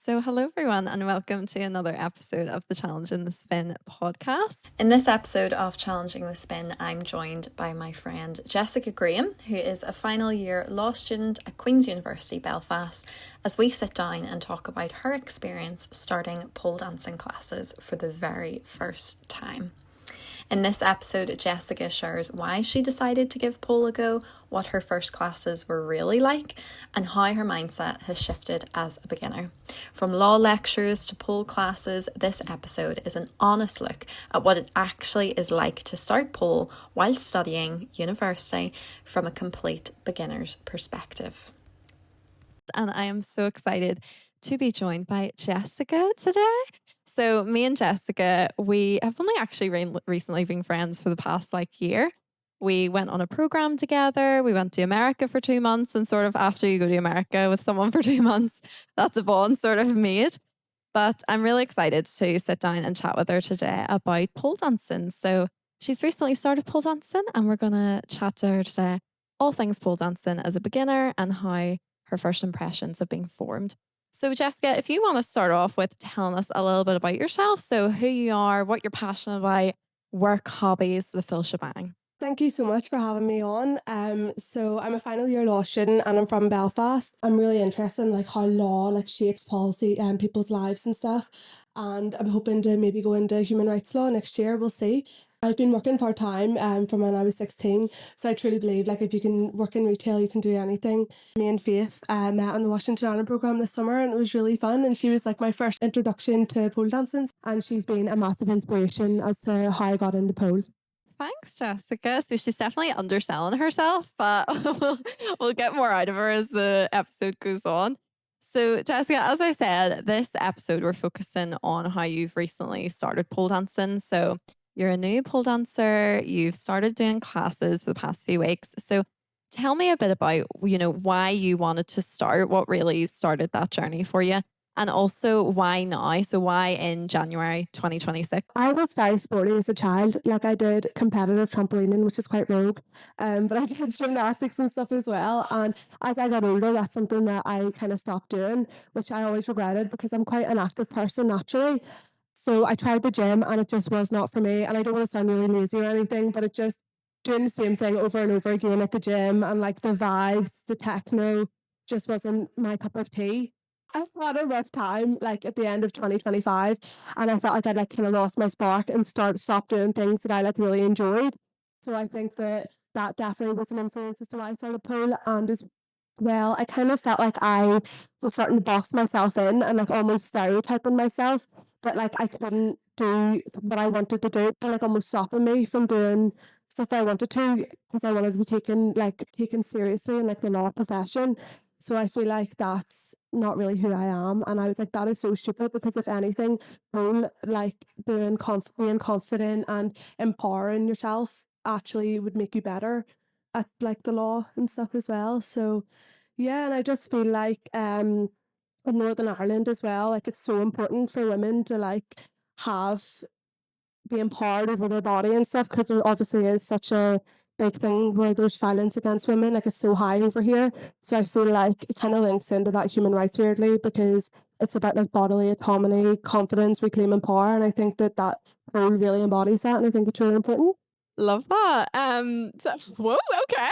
So, hello everyone, and welcome to another episode of the Challenging the Spin podcast. In this episode of Challenging the Spin, I'm joined by my friend Jessica Graham, who is a final year law student at Queen's University Belfast, as we sit down and talk about her experience starting pole dancing classes for the very first time. In this episode, Jessica shares why she decided to give pole a go, what her first classes were really like, and how her mindset has shifted as a beginner. From law lectures to pole classes, this episode is an honest look at what it actually is like to start pole while studying university from a complete beginner's perspective. And I am so excited to be joined by Jessica today. So me and Jessica, we have only actually recently been friends for the past year. We went on a program together. We went to America for 2 months, and sort of after you go to America with someone for 2 months, that's a bond sort of made. But I'm really excited to sit down and chat with her today about pole dancing. So she's recently started pole dancing, and we're going to chat to her today all things pole dancing as a beginner and how her first impressions have been formed. So, Jessica, if you want to start off with telling us a little bit about yourself, so who you are, what you're passionate about, work, hobbies, the full shebang. Thank you so much for having me on. So I'm a final year law student and I'm from Belfast. I'm really interested in how law shapes policy and people's lives and stuff. And I'm hoping to maybe go into human rights law next year. We'll see. I've been working part time from when I was 16. So I truly believe if you can work in retail, you can do anything. Me and Faith met on the Washington Island program this summer and it was really fun. And she was my first introduction to pole dancing. And she's been a massive inspiration as to how I got into pole. Thanks, Jessica. So she's definitely underselling herself, but we'll get more out of her as the episode goes on. So, Jessica, as I said, this episode we're focusing on how you've recently started pole dancing. So, you're a new pole dancer, you've started doing classes for the past few weeks. So, tell me a bit about, why you wanted to start, what really started that journey for you, and also why now? So, why in January 2026? I was very sporty as a child. I did competitive trampolining, which is quite rogue. But I did gymnastics and stuff as well. And as I got older, that's something that I kind of stopped doing, which I always regretted because I'm quite an active person naturally. So I tried the gym and it just was not for me. And I don't want to sound really lazy or anything, but it just doing the same thing over and over again at the gym and the vibes, the techno just wasn't my cup of tea. I had a rough time at the end of 2025 and I felt I'd kind of lost my spark and stopped doing things that I really enjoyed. So I think that definitely was an influence as to why I started pole. And as well, I kind of felt I was starting to box myself in and almost stereotyping myself, but I couldn't do what I wanted to do, and almost stopping me from doing stuff I wanted to because I wanted to be taken seriously in the law profession. So I feel that's not really who I am, and I was that is so stupid because if anything, pole being confident and empowering yourself actually would make you better at the law and stuff as well. So yeah, and I just feel in Northern Ireland as well, it's so important for women to have be empowered over their body and stuff because there obviously is such a big thing where there's violence against women. It's so high over here. So I feel it kind of links into that human rights weirdly because it's about bodily autonomy, confidence, reclaiming power, and I think that role really embodies that, and I think it's really important. Love that. So, whoa, okay.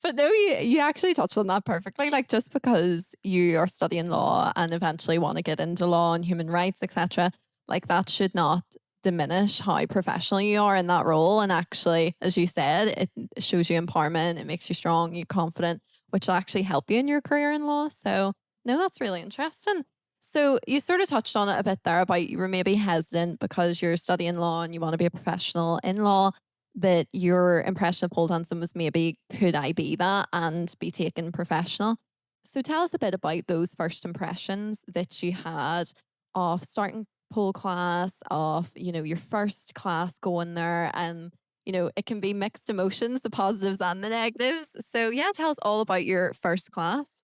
But no, you actually touched on that perfectly. Just because you are studying law and eventually want to get into law and human rights, etc., that should not diminish how professional you are in that role. And actually, as you said, it shows you empowerment, it makes you strong, you're confident, which will actually help you in your career in law. So, no, that's really interesting. So you sort of touched on it a bit there about you were maybe hesitant because you're studying law and you want to be a professional in law, that your impression of pole dancing was maybe, could I be that and be taken professional? So tell us a bit about those first impressions that you had of starting pole class, of, your first class going there, and, it can be mixed emotions, the positives and the negatives. So yeah, tell us all about your first class.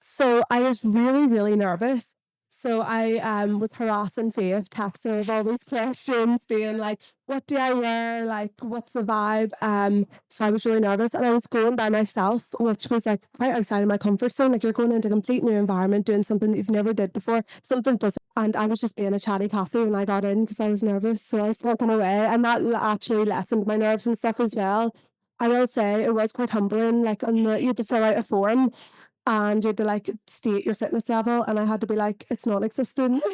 So I was really, really nervous. So I was harassing Faith, texting her with all these questions, being like, what do I wear? Like, what's the vibe? So I was really nervous and I was going by myself, which was like quite outside of my comfort zone. Like you're going into a complete new environment, doing something that you've never did before, something doesn't. And I was just being a chatty Cathy when I got in because I was nervous. So I was talking away and that actually lessened my nerves and stuff as well. I will say it was quite humbling. Like you had to fill out a form and you had to like state your fitness level, and I had to be like, it's non-existent.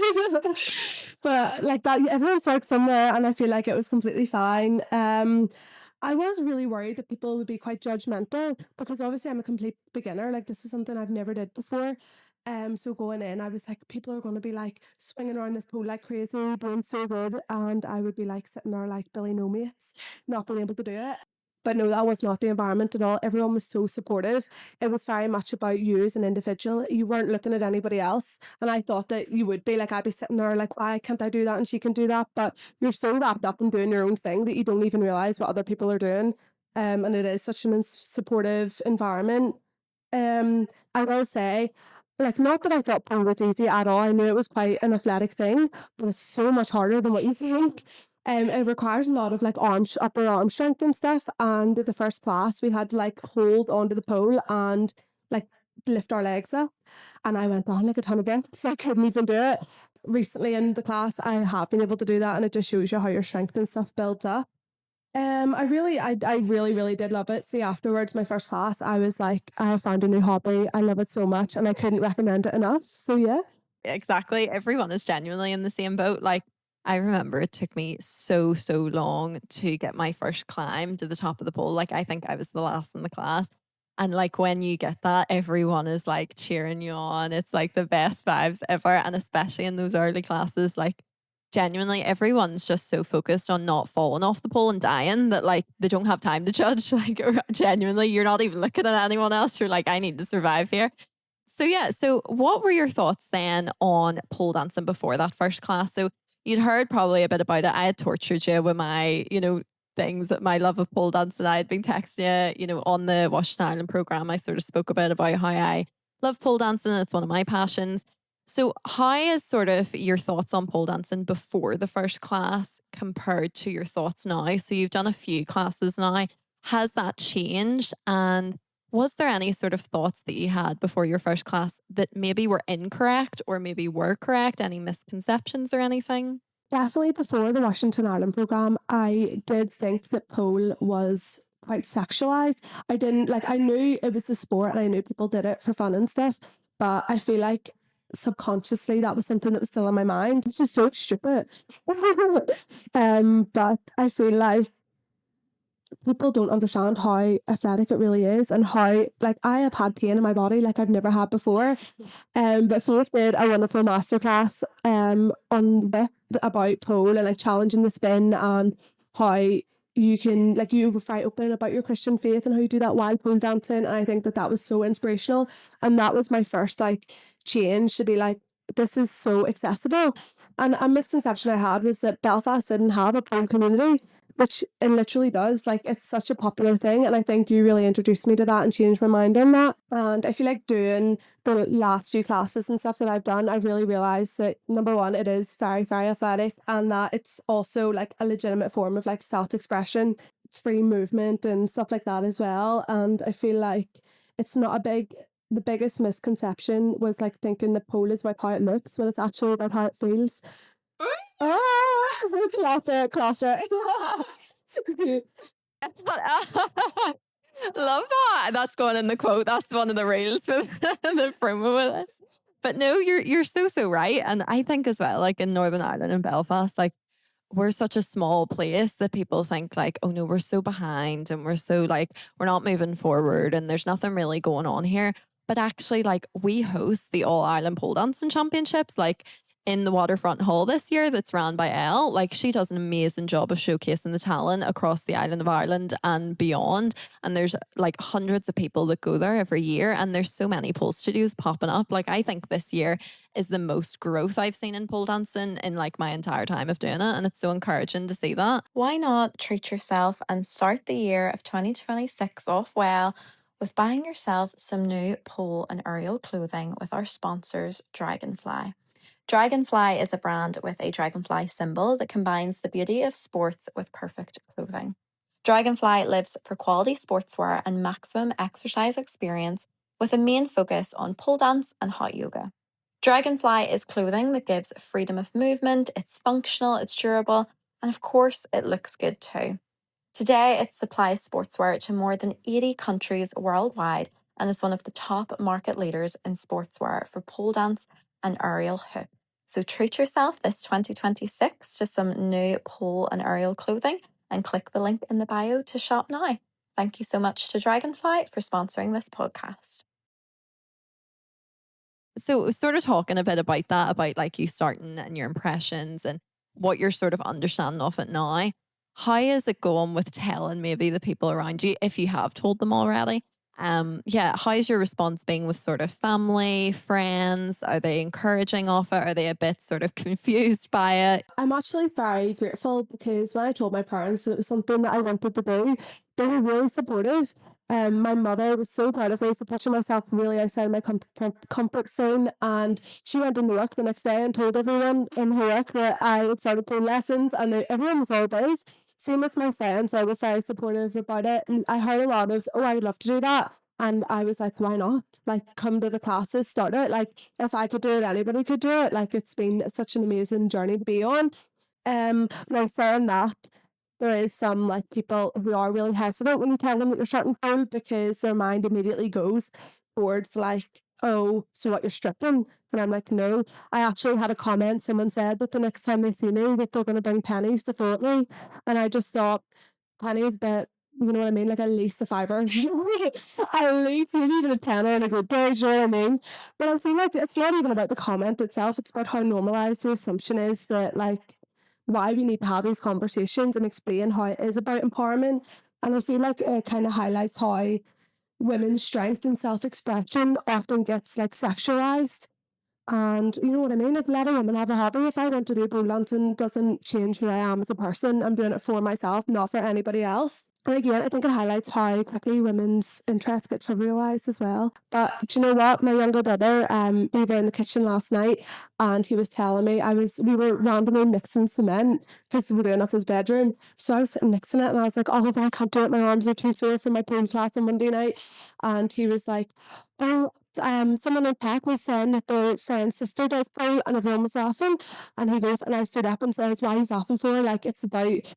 But like that, everyone starts somewhere, and I feel like it was completely fine. I was really worried that people would be quite judgmental because obviously I'm a complete beginner. Like this is something I've never did before. So going in, I was like, people are going to be like swinging around this pole like crazy, doing so good, and I would be like sitting there like Billy No Mates, not being able to do it. But no, that was not the environment at all. Everyone was so supportive. It was very much about you as an individual. You weren't looking at anybody else. And I thought that you would be like, I'd be sitting there like, why can't I do that? And she can do that. But you're so wrapped up in doing your own thing that you don't even realize what other people are doing. And it is such an supportive environment. I will say, like, not that I thought pole was easy at all. I knew it was quite an athletic thing, but it's so much harder than what you think. It requires a lot of like upper arm strength and stuff. And the first class, we had to like hold onto the pole and like lift our legs up. And I went on like a ton of breaths. I couldn't even do it. Recently in the class, I have been able to do that, and it just shows you how your strength and stuff builds up. I really did love it. See, afterwards, my first class, I was like, I have found a new hobby. I love it so much, and I couldn't recommend it enough. So yeah. Exactly. Everyone is genuinely in the same boat. Like, I remember it took me so, so long to get my first climb to the top of the pole. Like, I think I was the last in the class. And like, when you get that, everyone is like cheering you on. It's like the best vibes ever. And especially in those early classes, like, genuinely, everyone's just so focused on not falling off the pole and dying that like they don't have time to judge. Like, genuinely, you're not even looking at anyone else. You're like, I need to survive here. So yeah, so what were your thoughts then on pole dancing before that first class? So you'd heard probably a bit about it. I had tortured you with my, things that my love of pole dancing. I had been texting you, on the Washington Island program. I sort of spoke a bit about how I love pole dancing. It's one of my passions. So how is sort of your thoughts on pole dancing before the first class compared to your thoughts now? So you've done a few classes now. Has that changed? And was there any sort of thoughts that you had before your first class that maybe were incorrect or maybe were correct? Any misconceptions or anything? Definitely before the Washington Island program, I did think that pole was quite sexualized. I didn't like, I knew it was a sport and I knew people did it for fun and stuff, but I feel like subconsciously that was something that was still in my mind, which is so stupid. But I feel like people don't understand how athletic it really is and how like I have had pain in my body like I've never had before. But Faith did a wonderful masterclass on whip about pole and like challenging the spin and how you can like you were very open about your Christian faith and how you do that while pole dancing, and I think that that was so inspirational, and that was my first like change to be like, this is so accessible. And a misconception I had was that Belfast didn't have a pole community, which it literally does. Like it's such a popular thing, and I think you really introduced me to that and changed my mind on that. And I feel like doing the last few classes and stuff that I've done, I've really realized that number one, it is very athletic, and that it's also like a legitimate form of like self-expression, free movement and stuff like that as well. And I feel like it's not a big the biggest misconception was like thinking the pole is about how it looks when it's actually about how it feels. Ah, classic. Love that. That's going in the quote. That's one of the reels for the promo with us. But no, you're so right. And I think as well, like in Northern Ireland and Belfast, like we're such a small place that people think like, oh no, we're so behind and we're so like we're not moving forward and there's nothing really going on here. But actually, like we host the All Ireland Pole Dancing Championships, like in the Waterfront Hall this year that's ran by Elle. Like she does an amazing job of showcasing the talent across the island of Ireland and beyond. And there's like hundreds of people that go there every year. And there's so many pole studios popping up. Like I think this year is the most growth I've seen in pole dancing in like my entire time of doing it. And it's so encouraging to see that. Why not treat yourself and start the year of 2026 off well with buying yourself some new pole and aerial clothing with our sponsors, Dragonfly. Dragonfly is a brand with a dragonfly symbol that combines the beauty of sports with perfect clothing. Dragonfly lives for quality sportswear and maximum exercise experience with a main focus on pole dance and hot yoga. Dragonfly is clothing that gives freedom of movement, it's functional, it's durable, and of course, it looks good too. Today, it supplies sportswear to more than 80 countries worldwide and is one of the top market leaders in sportswear for pole dance and aerial hoop. So treat yourself this 2026 to some new pole and aerial clothing and click the link in the bio to shop now. Thank you so much to Dragonfly for sponsoring this podcast. So, sort of talking a bit about that, about like you starting and your impressions and what you're sort of understanding of it now. How is it going with telling maybe the people around you, if you have told them already? Yeah, how's your response being with sort of family, friends? Are they encouraging of it? Are they a bit sort of confused by it? I'm actually very grateful because when I told my parents that it was something that I wanted to do, they were really supportive. My mother was so proud of me for pushing myself really outside my comfort zone, and she went into work the next day and told everyone in her work that I had started pole lessons, and everyone was all biz. Same with my friends, I was very supportive about it, and I heard a lot of, "Oh, I would love to do that." And I was like, why not? Like, come to the classes, start it. Like, if I could do it, anybody could do it. Like, it's been such an amazing journey to be on. Now saying that, there is some like people who are really hesitant when you tell them that you're starting pole because their mind immediately goes towards like, oh, so what, you're stripping? And I'm like, no. I actually had a comment. Someone said that the next time they see me, that they're going to bring pennies to throw at me, and I just thought pennies, but you know what I mean? Like at least a fiver. At least maybe even a tenner in a good day, you know what I mean? But I feel like it's not even about the comment itself, it's about how normalised the assumption is that like why we need to have these conversations and explain how it is about empowerment. And I feel like it kind of highlights how women's strength and self expression often gets like sexualized. And you know what I mean? Like, let a woman have a hobby. If I want to do pole dancing, doesn't change who I am as a person. I'm doing it for myself, not for anybody else. And again, I think it highlights how quickly women's interests get trivialized as well. But do you know what? My younger brother, we were in the kitchen last night, and he was telling me we were randomly mixing cement because we were doing up his bedroom. So I was sitting mixing it, and I was like, "Oliver, I can't do it. My arms are too sore for my pole class on Monday night." And he was like, "Oh, someone in tech was saying that their friend's sister does pole," and everyone was laughing. And he goes, and I stood up and says, "Why are you laughing for? Like, it's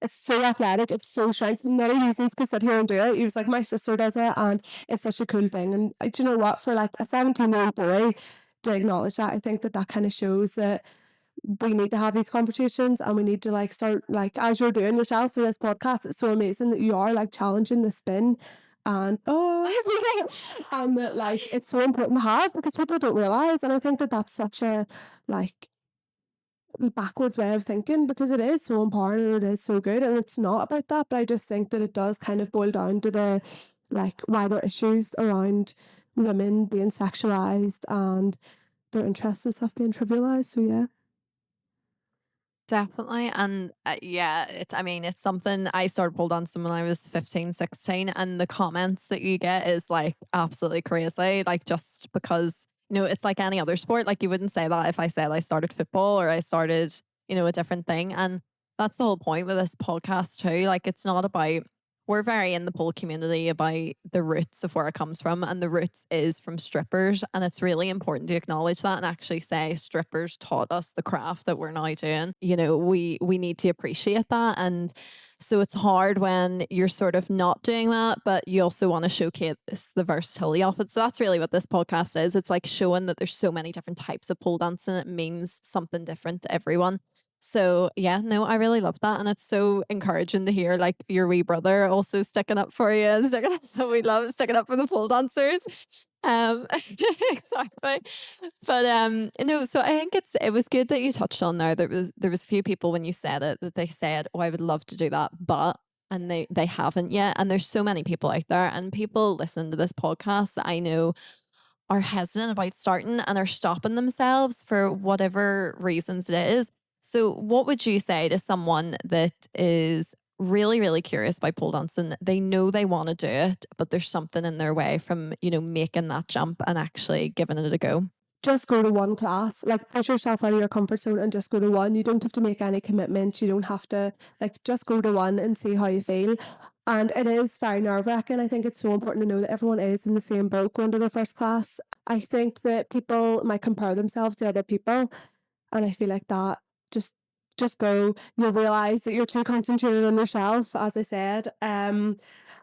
so athletic, it's so strength. None of these things can sit here and do it." He was like, "My sister does it, and it's such a cool thing." And do you know what? For like a 17-year-old boy to acknowledge that, I think that that kind of shows that we need to have these conversations, and we need to like start like as you're doing yourself for this podcast. It's so amazing that you are like challenging the spin, and and that like it's so important to have because people don't realize. And I think that that's such a like backwards way of thinking because it is so empowering and it is so good, and it's not about that. But I just think that it does kind of boil down to the like wider issues around women being sexualized and their interests and stuff being trivialized. So yeah. Definitely. And yeah, I mean, it's something I started pole dancing when I was 15, 16, and the comments that you get is like absolutely crazy. Like, just because, it's like any other sport. Like, you wouldn't say that if I said I started football or I started, a different thing. And that's the whole point with this podcast, too. Like, it's not about, we're very in the pole community about the roots of where it comes from, and the roots is from strippers. And it's really important to acknowledge that and actually say strippers taught us the craft that we're now doing. We need to appreciate that. And so it's hard when you're sort of not doing that, but you also want to showcase the versatility of it. So that's really what this podcast is. It's like showing that there's so many different types of pole dancing. It means something different to everyone. So yeah, no, I really love that. And it's so encouraging to hear like your wee brother also sticking up for you and we love sticking up for the pole dancers. Exactly. But no, so I think it was good that you touched on there was a few people when you said it that they said, "Oh, I would love to do that, but," and they haven't yet. And there's so many people out there, and people listening to this podcast that I know are hesitant about starting and are stopping themselves for whatever reasons it is. So, what would you say to someone that is really, really curious about pole dancing? They know they want to do it, but there's something in their way from, making that jump and actually giving it a go. just go to one class, like push yourself out of your comfort zone and just go to one. You don't have to make any commitments. You don't have to, like, just go to one and see how you feel. And it is very nerve-wracking. I think it's so important to know that everyone is in the same boat going to their first class. I think that people might compare themselves to other people, and I feel like that just just go. You'll realise that you're too concentrated on yourself, as I said. And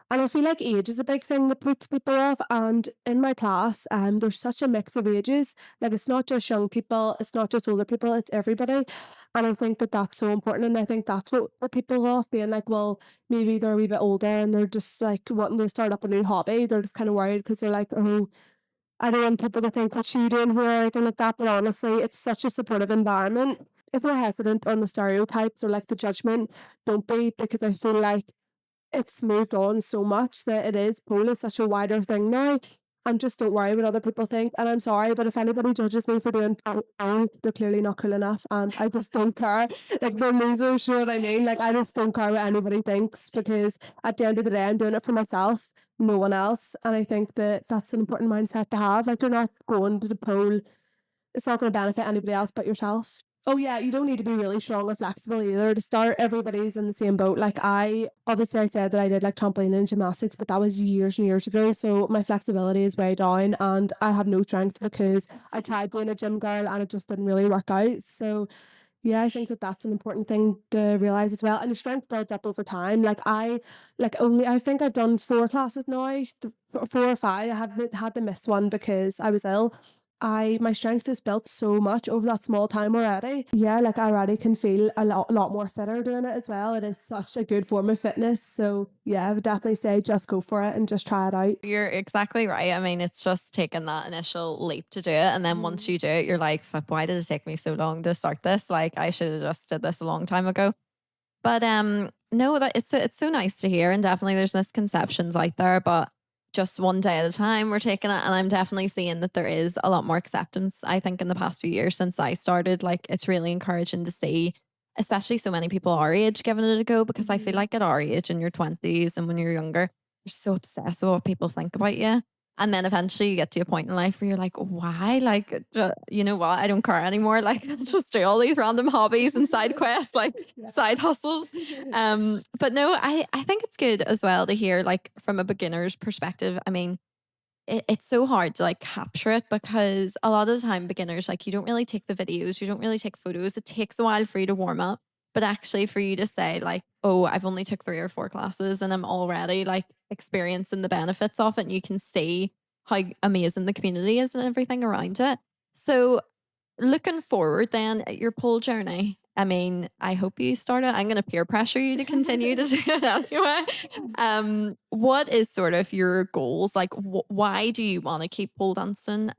I feel like age is a big thing that puts people off. And in my class, there's such a mix of ages. Like, it's not just young people, it's not just older people, it's everybody. And I think that that's so important. And I think that's what put people off, being like, well, maybe they're a wee bit older and they're just like wanting to start up a new hobby. They're just kind of worried because they're like, oh, I don't want people to think what you doing here or anything like that. But honestly, it's such a supportive environment. If we're hesitant on the stereotypes or like the judgment, don't be, because I feel like it's moved on so much that it is pole is such a wider thing now. And just don't worry what other people think. And I'm sorry, but if anybody judges me for doing pole, they're clearly not cool enough. And I just don't care. Like, they're losers, you know what I mean? Like, I just don't care what anybody thinks, because at the end of the day, I'm doing it for myself, no one else. And I think that that's an important mindset to have. Like, you're not going to the pole, it's not going to benefit anybody else but yourself. Oh yeah, you don't need to be really strong or flexible either to start. Everybody's in the same boat. Like, I obviously I said that I did like trampoline and gymnastics, but that was years and years ago. So my flexibility is way down and I have no strength because I tried being a gym girl and it just didn't really work out. So yeah, I think that that's an important thing to realize as well. And your strength builds up over time. I think I've done 4 classes now, 4 or 5. I haven't had to miss one because I was ill. My strength is built so much over that small time already. Yeah, like, I already can feel a lot more fitter doing it as well. It is such a good form of fitness. So yeah, I would definitely say just go for it and just try it out. You're exactly right. I mean, it's just taking that initial leap to do it. And then once you do it, you're like, "Fuck, why did it take me so long to start this? Like, I should have just did this a long time ago." But no, that it's so nice to hear. And definitely there's misconceptions out there, but just one day at a time we're taking it. And I'm definitely seeing that there is a lot more acceptance, I think, in the past few years since I started. Like, it's really encouraging to see, especially so many people our age giving it a go, because I feel like at our age in your 20s and when you're younger, you're so obsessed with what people think about you. And then eventually you get to a point in life where you're like, why? Like, you know what? I don't care anymore. Like, I'll just do all these random hobbies and side quests, like side hustles. But no, I think it's good as well to hear, like, from a beginner's perspective. I mean, it's so hard to like capture it because a lot of the time beginners, like, you don't really take the videos, you don't really take photos. It takes a while for you to warm up. But actually for you to say like, oh, I've only took 3 or 4 classes and I'm already like experiencing the benefits of it, and you can see how amazing the community is and everything around it. So looking forward then at your pole journey, I mean, I hope you start it. I'm going to peer pressure you to continue to do it anyway. What is sort of your goals? Like, why do you want to keep pole dancing?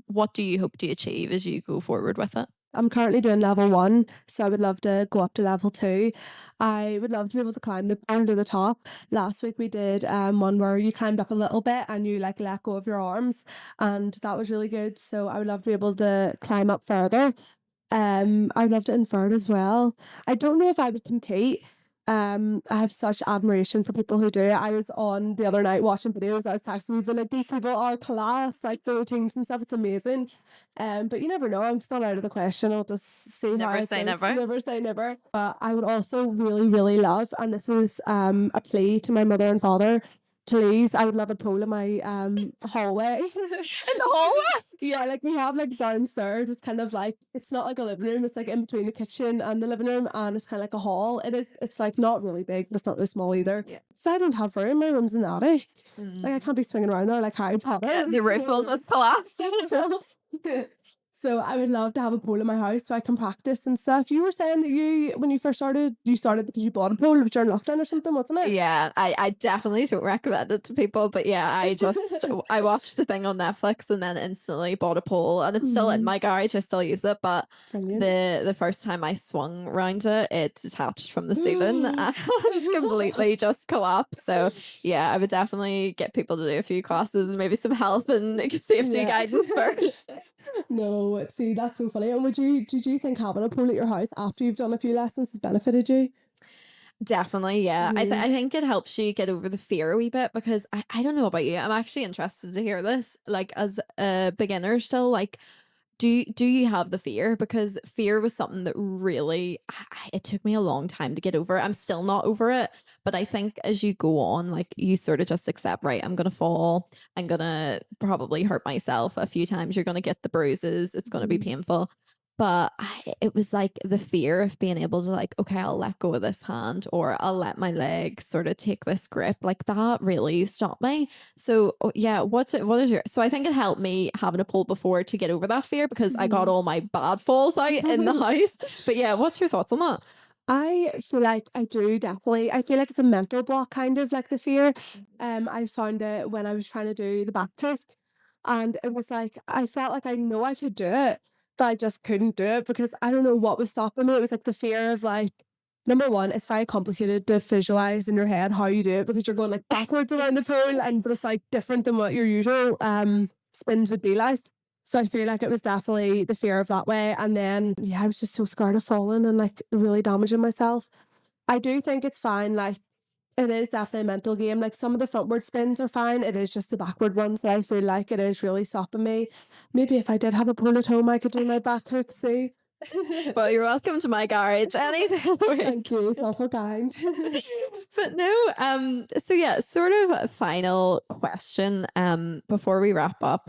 What do you hope to achieve as you go forward with it? I'm currently doing level 1, so I would love to go up to level 2. I would love to be able to climb the pole to the top. Last week we did one where you climbed up a little bit and you like let go of your arms, and that was really good. So I would love to be able to climb up further. I'd love to invert as well. I don't know if I would compete. I have such admiration for people who do it. I was on the other night watching videos. I was texting people like, these people are class, like the routines and stuff. It's amazing. But you never know. I'm just not out of the question. I'll just see how Never it say goes. never. Never say never. But I would also really, really love, and this is a plea to my mother and father. Please, I would love a pole in my hallway. In the hallway? Yeah, like, we have like downstairs. It's kind of like, it's not like a living room. It's like in between the kitchen and the living room, and it's kind of like a hall. It's like not really big, but it's not really small either. Yeah. So I don't have room. My room's in the attic. Like, I can't be swinging around there like Harry Potter. Yeah, the roof will just collapse. So I would love to have a pole in my house so I can practice and stuff. You were saying that when you first started, you started because you bought a pole during lockdown or something, wasn't it? Yeah, I definitely don't recommend it to people, but yeah, I watched the thing on Netflix and then instantly bought a pole, and it's still in my garage. I still use it, but Brilliant. the first time I swung around it, it detached from the ceiling and completely just collapsed. So yeah, I would definitely get people to do a few classes and maybe some health and safety Yeah. guidance first. No, see, that's so funny. And did you think having a pole at your house after you've done a few lessons has benefited you? Definitely, yeah. I think it helps you get over the fear a wee bit because I don't know about you. I'm actually interested to hear this. Like, as a beginner still, like, Do you have the fear? Because fear was something that really it took me a long time to get over. I'm still not over it, but I think as you go on, like you sort of just accept, right, I'm gonna fall, I'm gonna probably hurt myself a few times, you're gonna get the bruises, it's gonna be Mhm. painful. But it was like the fear of being able to like, okay, I'll let go of this hand or I'll let my legs sort of take this grip. Like that really stopped me. So yeah, what is your so I think it helped me having a pole before to get over that fear because I got Mhm. all my bad falls out in the house. But yeah, what's your thoughts on that? I feel like I do definitely. I feel like it's a mental block, kind of like the fear. I found it when I was trying to do the back kick, and it was like I felt like I know I could do it, but I just couldn't do it because I don't know what was stopping me. It was like the fear of like number one, it's very complicated to visualize in your head how you do it because you're going like backwards around the pool, and but it's like different than what your usual spins would be like. So I feel like it was definitely the fear of that way. And then, yeah, I was just so scared of falling and like really damaging myself. I do think it's fine. Like, it is definitely a mental game. Like, some of the frontward spins are fine. It is just the backward ones that I feel like it is really stopping me. Maybe if I did have a pool at home, I could do my back hook, see? Well, you're welcome to my garage anytime. Thank you. It's awful kind. But no, so yeah, sort of a final question, before we wrap up.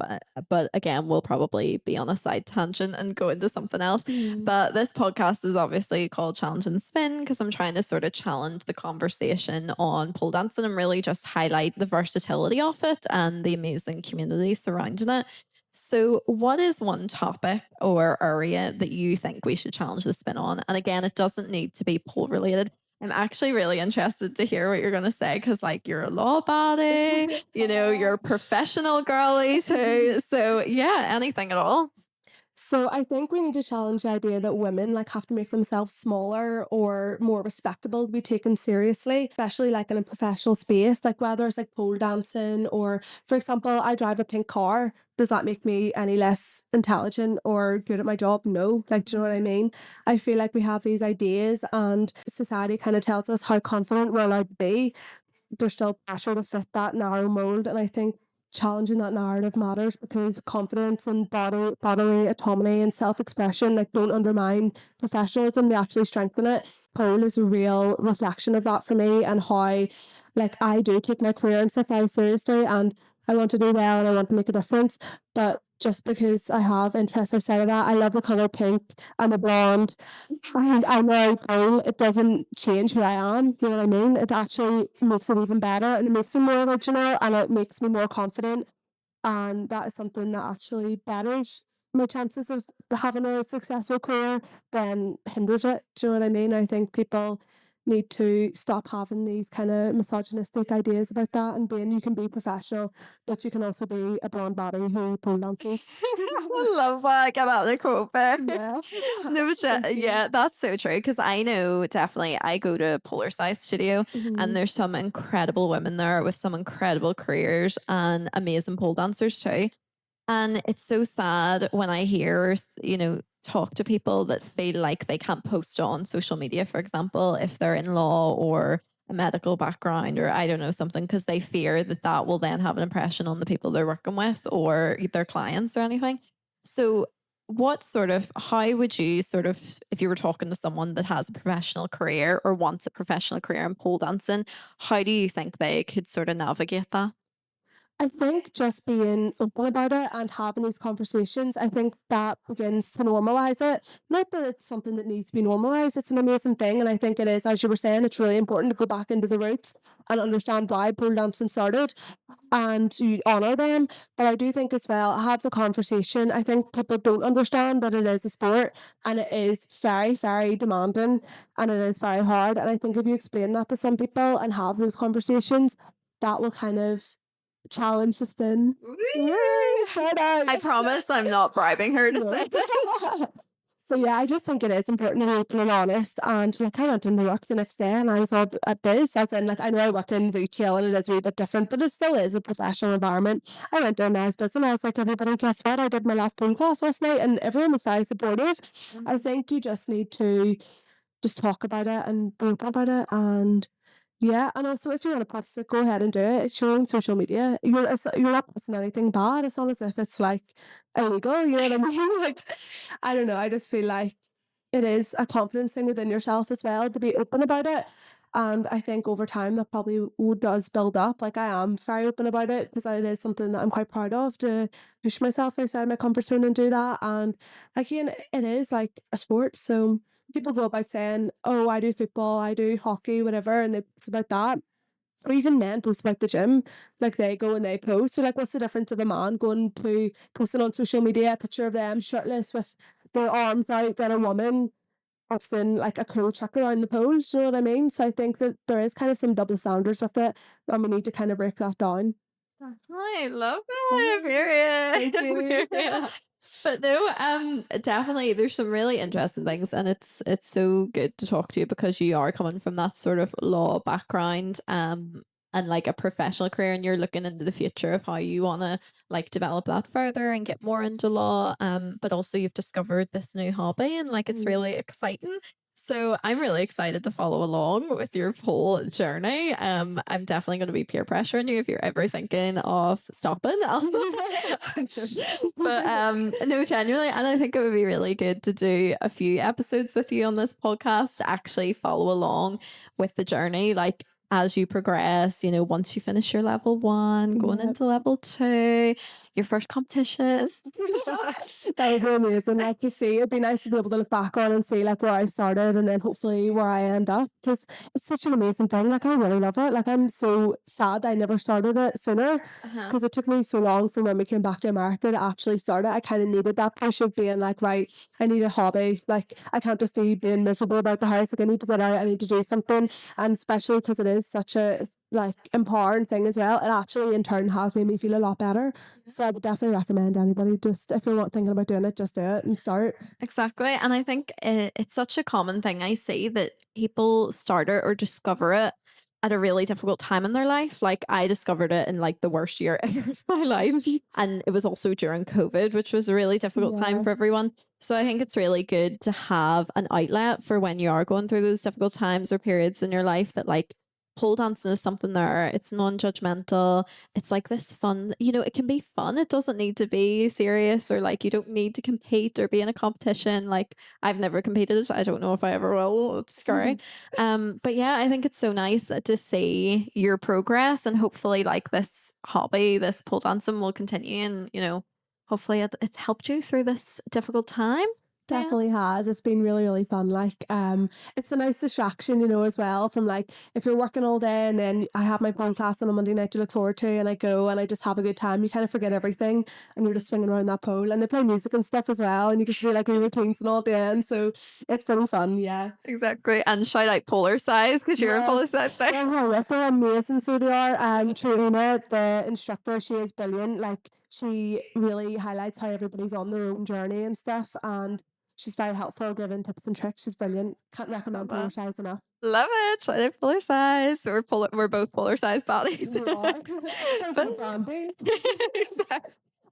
But again, we'll probably be on a side tangent and go into something else. Mm. But this podcast is obviously called Challenge and Spin because I'm trying to sort of challenge the conversation on pole dancing and really just highlight the versatility of it and the amazing community surrounding it. So, what is one topic or area that you think we should challenge the spin on? And again, it doesn't need to be pole related. I'm actually really interested to hear what you're going to say because, like, you're a law body, you're a professional girly too. So, yeah, anything at all. So I think we need to challenge the idea that women like have to make themselves smaller or more respectable to be taken seriously, especially like in a professional space, like whether it's like pole dancing or, for example, I drive a pink car. Does that make me any less intelligent or good at my job? No. Like, do you know what I mean? I feel like we have these ideas and society kind of tells us how confident we're allowed to be. There's still pressure to fit that narrow mold, and I think challenging that narrative matters because confidence and bodily autonomy and self-expression like don't undermine professionalism, they actually strengthen it. Pole is a real reflection of that for me and how like I do take my career and stuff very seriously, and I want to do well and I want to make a difference, but just because I have interests outside of that, I love the color pink. I'm a blonde. I know pole, it doesn't change who I am, you know what I mean? It actually makes it even better and it makes me more original and it makes me more confident. And that is something that actually betters my chances of having a successful career than hinders it. Do you know what I mean? I think people need to stop having these kind of misogynistic ideas about that and being you can be professional, but you can also be a blonde body who pole dances. I love that. Get out the quote there. Yeah. No, Thank you. yeah, that's so true. Because I know definitely I go to Polar Size Studio and Mhm. there's some incredible women there with some incredible careers and amazing pole dancers too. And it's so sad when I hear, talk to people that feel like they can't post on social media, for example, if they're in law or a medical background or I don't know, something, because they fear that that will then have an impression on the people they're working with or their clients or anything. So, how would you sort of, if you were talking to someone that has a professional career or wants a professional career in pole dancing, how do you think they could sort of navigate that? I think just being open about it and having these conversations, I think that begins to normalize it. Not that it's something that needs to be normalized, it's an amazing thing. And I think it is, as you were saying, it's really important to go back into the roots and understand why pole dancing started and to honour them. But I do think as well, have the conversation. I think people don't understand that it is a sport and it is very, very demanding and it is very hard. And I think if you explain that to some people and have those conversations, that will kind of challenge the spin. Yay, shout out. I promise I'm not bribing her to No. say this. So yeah, I just think it is important to be open and honest. And like I went into work the next day and I was all at biz, as in like I know I work in retail and it is a wee bit different, but it still is a professional environment. I went there and I was busy and I was like, everybody, guess what? I did my last pole class last night and everyone was very supportive. I think you just need to just talk about it and be open about it and Yeah, and also if you want to post it, go ahead and do it. It's your own social media. You're not posting anything bad. It's not as if it's like illegal. You know what I mean? Like, I don't know. I just feel like it is a confidence thing within yourself as well to be open about it. And I think over time that probably does build up. Like I am very open about it because it is something that I'm quite proud of to push myself outside my comfort zone and do that. And again, it is like a sport, so people go about saying, "Oh, I do football, I do hockey, whatever," and they post about that. Or even men post about the gym, like they go and they post. So, like, what's the difference of a man going to posting on social media a picture of them shirtless with their arms out than a woman posting like a cool truck around the pole? Do you know what I mean? So I think that there is kind of some double standards with it, and we need to kind of break that down. I love it. Oh, thank you. Period. But no, definitely there's some really interesting things, and it's so good to talk to you because you are coming from that sort of law background, and like a professional career, and you're looking into the future of how you want to like develop that further and get more into law. But also you've discovered this new hobby, and like it's really exciting. So I'm really excited to follow along with your whole journey. I'm definitely going to be peer pressuring you if you're ever thinking of stopping. But no, genuinely, and I think it would be really good to do a few episodes with you on this podcast to actually follow along with the journey, like as you progress, you know, once you finish your level one, going Yeah. into level two, your first competition. That would be amazing. Like to see, it'd be nice to be able to look back on and see like where I started and then hopefully where I end up. Because it's such an amazing thing. Like I really love it. Like I'm so sad I never started it sooner Uh-huh. because it took me so long from when we came back to America to actually start it. I kind of needed that push of being like, right, I need a hobby. Like I can't just be being miserable about the house. Like I need to get out. I need to do something. And especially because it is such a like empowering thing as well. It actually in turn has made me feel a lot better. So I would definitely recommend anybody just if you're not thinking about doing it, just do it and start. Exactly. And I think it's such a common thing I see that people start it or discover it at a really difficult time in their life. Like I discovered it in like the worst year ever of my life. And it was also during COVID, which was a really difficult time Yeah. for everyone. So I think it's really good to have an outlet for when you are going through those difficult times or periods in your life that like pole dancing is something there. It's non-judgmental. It's like this fun, you know, it can be fun. It doesn't need to be serious or like you don't need to compete or be in a competition. Like I've never competed. I don't know if I ever will. It's scary. But yeah, I think it's so nice to see your progress and hopefully like this hobby, this pole dancing will continue and, you know, hopefully it's helped you through this difficult time. Yeah. Definitely has. It's been really, really fun. Like, it's a nice distraction, you know, as well from like if you're working all day and then I have my prom class on a Monday night to look forward to and I go and I just have a good time, you kind of forget everything and you're just swinging around that pole and they play music and stuff as well and you get to do like wee routines and all at the end. So it's pretty fun, yeah. Exactly. And shout out polar size because you're a polar Yes, size now. they're horrific. They're amazing. So they are. Trina, the instructor, she is brilliant. Like she really highlights how everybody's on their own journey and stuff, and she's very helpful, giving tips and tricks. She's brilliant. Can't recommend polar size enough. Love it. Shout out polar size. We're both polar size bodies. We are. But Brandy.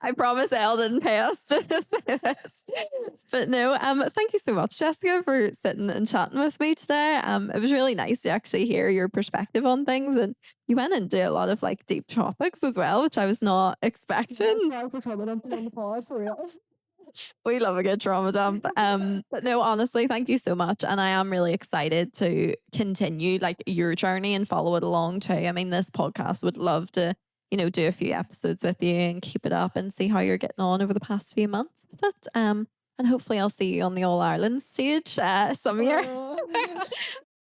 I promise Elle didn't pay us to say this. But no, thank you so much, Jessica, for sitting and chatting with me today. It was really nice to actually hear your perspective on things, and you went into a lot of like deep topics as well, which I was not expecting. Sorry for trauma dumping on the pod for real. We love a good trauma dump. But no, honestly, thank you so much. And I am really excited to continue like your journey and follow it along too. I mean, this podcast would love to, you know, do a few episodes with you and keep it up and see how you're getting on over the past few months with it. And hopefully I'll see you on the All Ireland stage some year. Oh.